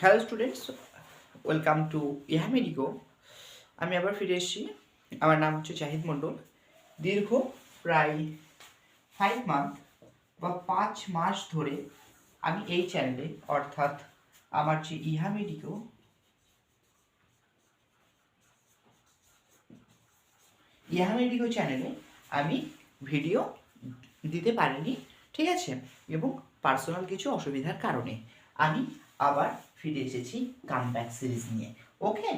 Hello students, welcome to ইহামেডিকো। আমি আবার ফিরে এসেছি। আমার নাম হচ্ছে জাহিদ মণ্ডল। দীর্ঘ প্রায় 5 মান্থ বা 5 মাস ধরে আমি এই চ্যানেলে, অর্থাৎ আমার যে ইহামেডিকো চ্যানেলে আমি ভিডিও দিতে পারিনি, ঠিক আছে। এবং পার্সোনাল কিছু অসুবিধার কারণে আমি আবার ফিরে এসেছি কামব্যাক সিরিজ নিয়ে। ওকে,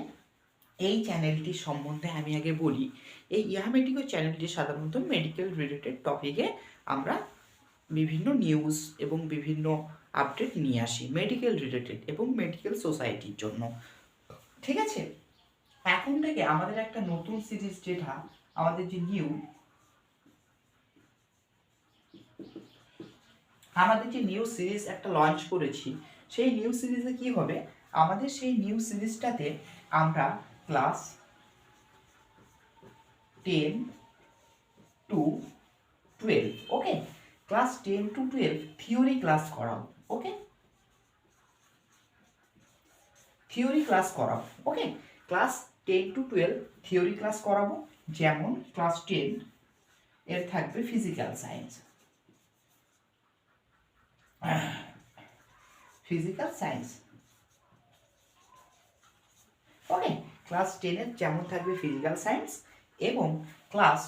এই চ্যানেলটি সম্বন্ধে আমি আগে বলি। এই ইহামেডিকো চ্যানেলটি সাধারণত মেডিকেল রিলেটেড টপিকে আমরা বিভিন্ন নিউজ এবং বিভিন্ন আপডেট নিয়ে আসি মেডিকেল রিলেটেড এবং মেডিকেল সোসাইটির জন্য, ঠিক আছে। এখন থেকে আমাদের একটা নতুন সিরিজ, যেটা আমাদের যে নিউ সিরিজ একটা লঞ্চ করেছি, সেই নিউ সিরিজে কি হবে, আমাদের সেই নিউ সিরিজটাতে আমরা class 10 to 12, okay, class 10 to 12 theory class করাবো। ওকে, থিওরি ক্লাস করাবো। ওকে, ক্লাস 10 to 12 থিওরি ক্লাস করাবো। যেমন ক্লাস 10 এর থাকবে ফিজিক্যাল সায়েন্স, ওকে, ক্লাস 10 এর যেমন থাকবে ফিজিক্যাল সায়েন্স, এবং ক্লাস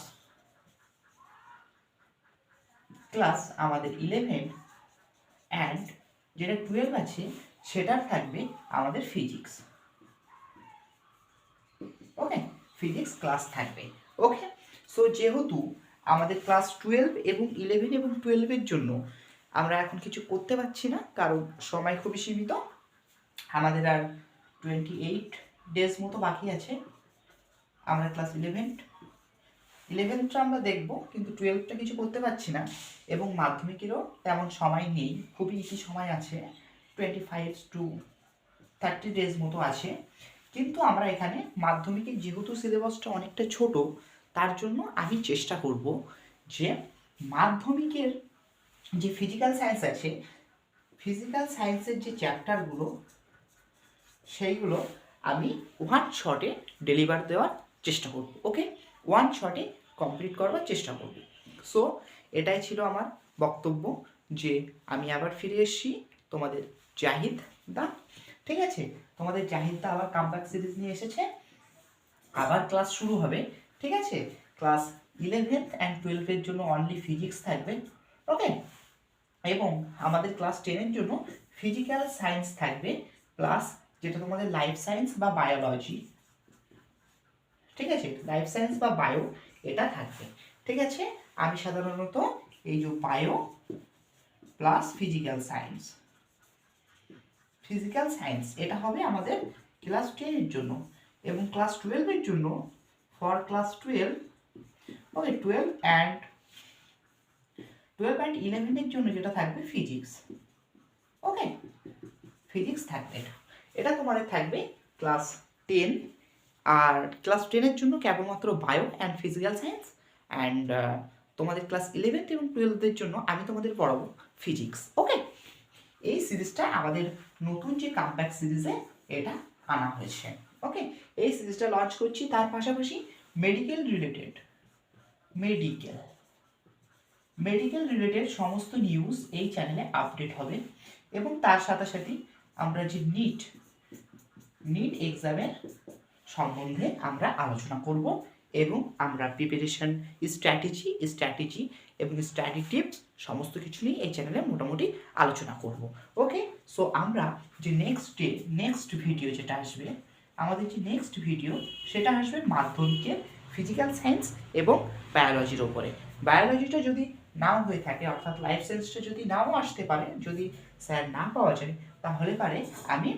আমাদের 11 অ্যান্ড যেটা 12 আছে সেটার থাকবে আমাদের ফিজিক্স। ওকে, ফিজিক্স ক্লাস থাকবে। ওকে, সো যেহেতু আমাদের ক্লাস 12 এবং 11 এবং 12-এর জন্য আমরা এখন কিছু করতে পারছি না, কারণ সময় খুবই সীমিত। আমাদের আর 28 ডেজ মতো বাকি আছে। আমরা ক্লাস 11টা আমরা দেখব, কিন্তু 12টা কিছু করতে পারছি না, এবং মাধ্যমিকেরও তেমন সময় নেই, খুবই ইতি সময় আছে, 25 to 30 ডেজ মতো আছে। কিন্তু আমরা এখানে মাধ্যমিকের যেহেতু সিলেবাসটা অনেকটা ছোট, তার জন্য আমি চেষ্টা করব যে মাধ্যমিকের যে ফিজিক্যাল সায়েন্স আছে, ফিজিক্যাল সায়েন্সের যে চ্যাপ্টারগুলো, সেইগুলো আমি ওয়ান শটে ডেলিভার দেওয়ার চেষ্টা করব। ওকে, ওয়ান শটে কমপ্লিট করবার চেষ্টা করব। সো এটাই ছিল আমার বক্তব্য, যে আমি আবার ফিরে এসেছি তোমাদের জাহিদ দা, ঠিক আছে। তোমাদের জাহিদ দা আবার কামব্যাক সিরিজ নিয়ে এসেছে, আবার ক্লাস শুরু হবে, ঠিক আছে। ক্লাস 11 অ্যান্ড 12-এর জন্য অনলি ফিজিক্স থাকবে, ওকে, এবং আমাদের ক্লাস 10-এর জন্য ফিজিক্যাল সায়েন্স থাকবে, প্লাস যেটা তোমাদের লাইফ সায়েন্স বা বায়োলজি, ঠিক আছে, লাইফ সায়েন্স বা বায়ো, এটা থাকবে, ঠিক আছে। আমি সাধারণত এই যে বায়ো প্লাস ফিজিক্যাল সায়েন্স এটা হবে আমাদের ক্লাস 10-এর জন্য, এবং ক্লাস 12-এর জন্য ফর ক্লাস 12, ওকে, 12 অ্যান্ড 11-এর জন্য যেটা থাকবে ফিজিক্স, ওকে, ফিজিক্স থাকবে। এটা তোমাদের থাকবে ক্লাস 10, আর ক্লাস 10-এর জন্য কেবলমাত্র bio and physical science, and তোমাদের ক্লাস 11 এবং 12-এর জন্য আমি তোমাদের পড়াবো ফিজিক্স। ওকে, এই সিরিজটা আমাদের নতুন যে কামব্যাক সিরিজে এটা আনা হয়েছে। ওকে, এই সিরিজটা লঞ্চ করছি, তার পাশাপাশি মেডিকেল রিলেটেড সমস্ত নিউজ এই চ্যানেলে আপডেট হবে, এবং তার সাথে সাথে আমরা যে নিট এক্সামের সম্বন্ধে আমরা আলোচনা করব, এবং আমরা প্রিপারেশন স্ট্র্যাটেজি এবং স্টাডি টিপস সমস্ত কিছু নিয়ে এই চ্যানেলে মোটামুটি আলোচনা করব। ওকে, সো আমরা যে নেক্সট ভিডিও যেটা আসবে, আমাদের যে নেক্সট ভিডিও সেটা আসবে মাধ্যমিকের ফিজিক্যাল সায়েন্স এবং বায়োলজির ওপরে। বায়োলজিটা যদি নাও হয়ে থাকে, অর্থাৎ লাইফ সায়েন্সটা যদি নাও আসতে পারে, যদি স্যার না পাওয়া যায়, তাহলে পারে আমি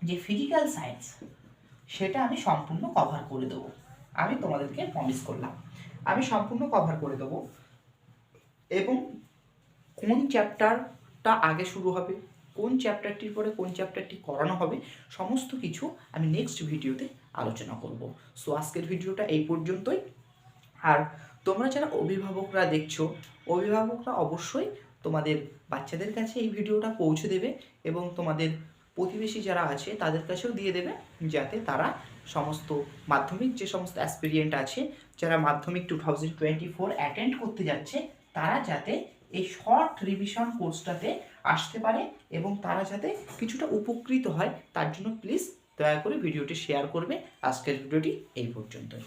যে ফিজিক্যাল সায়েন্স সেটা আমি সম্পূর্ণ কভার করে দেবো। আমি তোমাদেরকে প্রমিস করলাম আমি সম্পূর্ণ কভার করে দেবো, এবং কোন চ্যাপ্টারটা আগে শুরু হবে, কোন চ্যাপ্টারটির পরে কোন চ্যাপ্টারটি করানো হবে, সমস্ত কিছু আমি নেক্সট ভিডিওতে আলোচনা করব। সো আজকের ভিডিওটা এই পর্যন্তই। আর তোমরা যারা অভিভাবকরা দেখছো, অভিভাবকরা অবশ্যই তোমাদের বাচ্চাদের কাছে এই ভিডিওটা পৌঁছে দেবে, এবং তোমাদের প্রতিবেশী যারা আছে তাদের কাছেও দিয়ে দেবে, যাতে তারা সমস্ত মাধ্যমিক যে সমস্ত অ্যাসপিরিয়েন্ট আছে যারা মাধ্যমিক 2024 অ্যাটেন্ড করতে যাচ্ছে, তারা যাতে এই শর্ট রিভিশন কোর্সটাতে আসতে পারে এবং তারা যাতে কিছুটা উপকৃত হয়, তার জন্য প্লিজ দয়া করে ভিডিওটি শেয়ার করবে। আজকের ভিডিওটি এই পর্যন্তই।